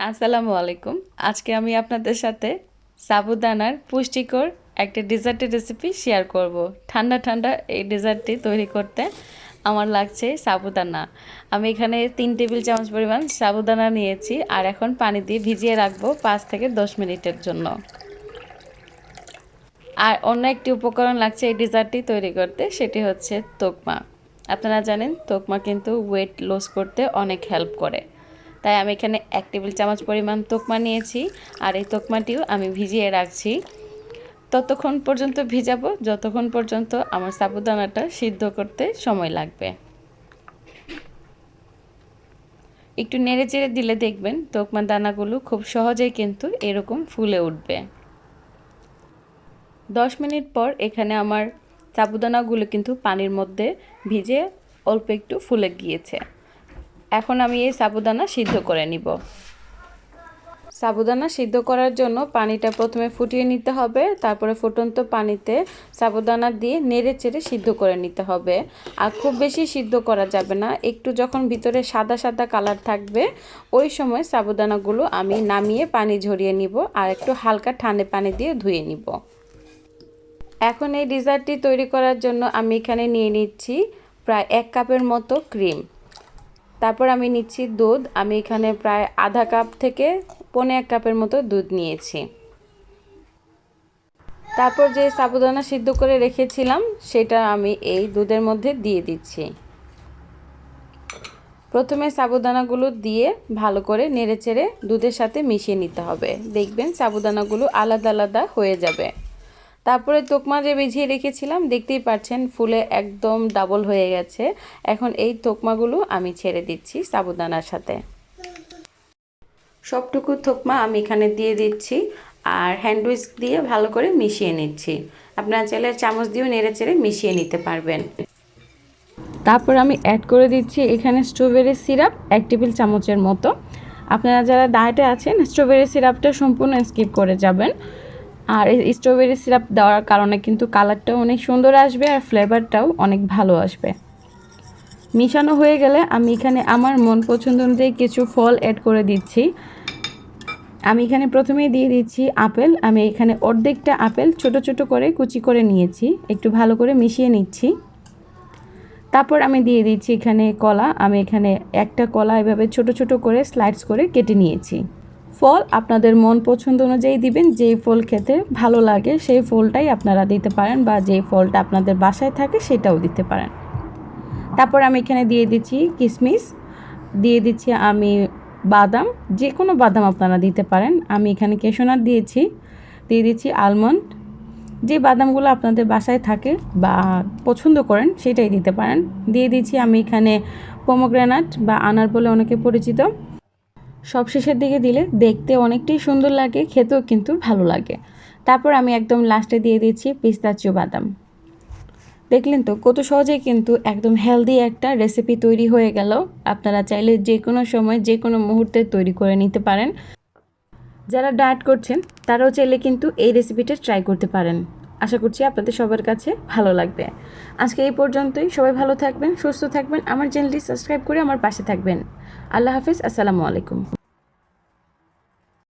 আসসালামু আলাইকুম। আজকে আমি আপনাদের সাথে সাবুদানার পুষ্টিকর একটা ডেজার্টের রেসিপি শেয়ার করব। ঠান্ডা ঠান্ডা এই ডেজার্টটি তৈরি করতে আমার লাগছে সাবুদানা। আমি এখানে 3 টেবিল চামচ পরিমাণ সাবুদানা নিয়েছি আর এখন পানি দিয়ে ভিজিয়ে রাখবো 5 থেকে 10 মিনিটের জন্য। আর অন্য একটি উপকরণ লাগছে এই ডেজার্টটি তৈরি করতে, সেটি হচ্ছে তোকমা। আপনারা জানেন তোকমা কিন্তু ওয়েট লস করতে অনেক হেল্প করে। তাই আমি এখানে 1 টেবিল চামচ পরিমাণ তোকমা নিয়েছি আর এই তোকমাটিও আমি ভিজিয়ে রাখছি। ততক্ষণ পর্যন্ত ভিজাবো যতক্ষণ পর্যন্ত আমার সাবুদানাটা সিদ্ধ করতে সময় লাগবে। একটু নেড়েচেড়ে দিলে দেখবেন তোকমা দানাগুলো খুব সহজেই কিন্তু এরকম ফুলে উঠবে। 10 মিনিট পর এখানে আমার সাবুদানাগুলো কিন্তু পানির মধ্যে ভিজে অল্প একটু ফুলে গিয়েছে। এখন আমি এই সাবুদানা সিদ্ধ করে নিব। সাবুদানা সিদ্ধ করার জন্য পানিটা প্রথমে ফুটিয়ে নিতে হবে, তারপরে ফুটন্ত পানিতে সাবুদানা দিয়ে নেড়ে চেড়ে সিদ্ধ করে নিতে হবে। আর খুব বেশি সিদ্ধ করা যাবে না, একটু যখন ভিতরে সাদা সাদা কালার থাকবে ওই সময় সাবুদানাগুলো আমি নামিয়ে পানি ঝরিয়ে নিব আর একটু হালকা ঠান্ডা পানি দিয়ে ধুয়ে নিব। এখন এই ডেজার্টটি তৈরি করার জন্য আমি এখানে নিয়ে নিচ্ছি প্রায় 1 কাপের মতো ক্রিম। তারপর আমি নিচ্ছি দুধ। আমি এখানে প্রায় আধা কাপ থেকে 1.25 কাপের মতো দুধ নিয়েছি। তারপর যে সাবুদানা সিদ্ধ করে রেখেছিলাম সেটা আমি এই দুধের মধ্যে দিয়ে দিচ্ছি। প্রথমে সাবুদানাগুলো দিয়ে ভালো করে নেড়েচেড়ে দুধের সাথে মিশিয়ে নিতে হবে। দেখবেন সাবুদানাগুলো আলাদা আলাদা হয়ে যাবে। তারপরে তোকমা যে ভিজিয়ে রেখেছিলাম দেখতেই পাচ্ছেন ফুলে একদম ডাবল হয়ে গেছে। এখন এই তোকমাগুলো আমি ছেড়ে দিচ্ছি সাবুদানার সাথে। সবটুকু তোকমা আমি এখানে দিয়ে দিচ্ছি আর হ্যান্ড উইস্ক দিয়ে ভালো করে মিশিয়ে নিচ্ছি। আপনারা চাইলে চামচ দিয়েও নেড়েচেড়ে মিশিয়ে নিতে পারবেন। তারপর আমি অ্যাড করে দিচ্ছি এখানে স্ট্রবেরি সিরাপ 1 টেবিল চামচের মতো। আপনারা যারা ডায়েটে আছেন স্ট্রবেরি সিরাপটা সম্পূর্ণ স্কিপ করে যাবেন। আর এই স্ট্রবেরি সিরাপ দেওয়ার কারণে কিন্তু কালারটাও অনেক সুন্দর আসবে আর ফ্লেভারটাও অনেক ভালো আসবে। মিশানো হয়ে গেলে আমি এখানে আমার মন পছন্দ অনুযায়ী কিছু ফল অ্যাড করে দিচ্ছি। আমি এখানে প্রথমেই দিয়ে দিচ্ছি আপেল। আমি এখানে অর্ধেকটা আপেল ছোট ছোট করে কুচি করে নিয়েছি, একটু ভালো করে মিশিয়ে নিচ্ছি। তারপর আমি দিয়ে দিচ্ছি এখানে কলা। আমি এখানে একটা কলা এভাবে ছোট ছোট করে স্লাইডস করে কেটে নিয়েছি। ফল আপনাদের মন পছন্দ অনুযায়ী দিবেন, যেই ফল খেতে ভালো লাগে সেই ফলটাই আপনারা দিতে পারেন বা যেই ফলটা আপনাদের বাসায় থাকে সেটাও দিতে পারেন। তারপর আমি এখানে দিয়ে দিচ্ছি কিশমিশ, দিয়ে দিচ্ছি আমি বাদাম, যে কোনো বাদাম আপনারা দিতে পারেন। আমি এখানে ক্যাশনাট দিয়েছি, দিয়ে দিচ্ছি আলমন্ড। যে বাদামগুলো আপনাদের বাসায় থাকে বা পছন্দ করেন সেটাই দিতে পারেন। দিয়ে দিচ্ছি আমি এখানে পমোগ্রানেট বা আনার বলে অনেকে পরিচিত। সব শেষের দিকে দিলে দেখতে অনেকটাই সুন্দর লাগে, খেতেও কিন্তু ভালো লাগে। তারপর আমি একদম লাস্টে দিয়ে দিচ্ছি পিস্তাচিও বাদাম। দেখলেন তো কত সহজেই কিন্তু একদম হেলদি একটা রেসিপি তৈরি হয়ে গেল। আপনারা চাইলে যে কোনো সময় যে কোনো মুহূর্তে তৈরি করে নিতে পারেন। যারা ডায়েট করছেন তারাও চাইলে কিন্তু এই রেসিপিটা ট্রাই করতে পারেন। আশা করছি আপনাদের সবার কাছে ভালো লাগবে। আজকে এই পর্যন্তই। সবাই ভালো থাকবেন, সুস্থ থাকবেন, আমার চ্যানেলটি সাবস্ক্রাইব করে আমার পাশে থাকবেন। আল্লাহ হাফেজ, আসসালামু আলাইকুম।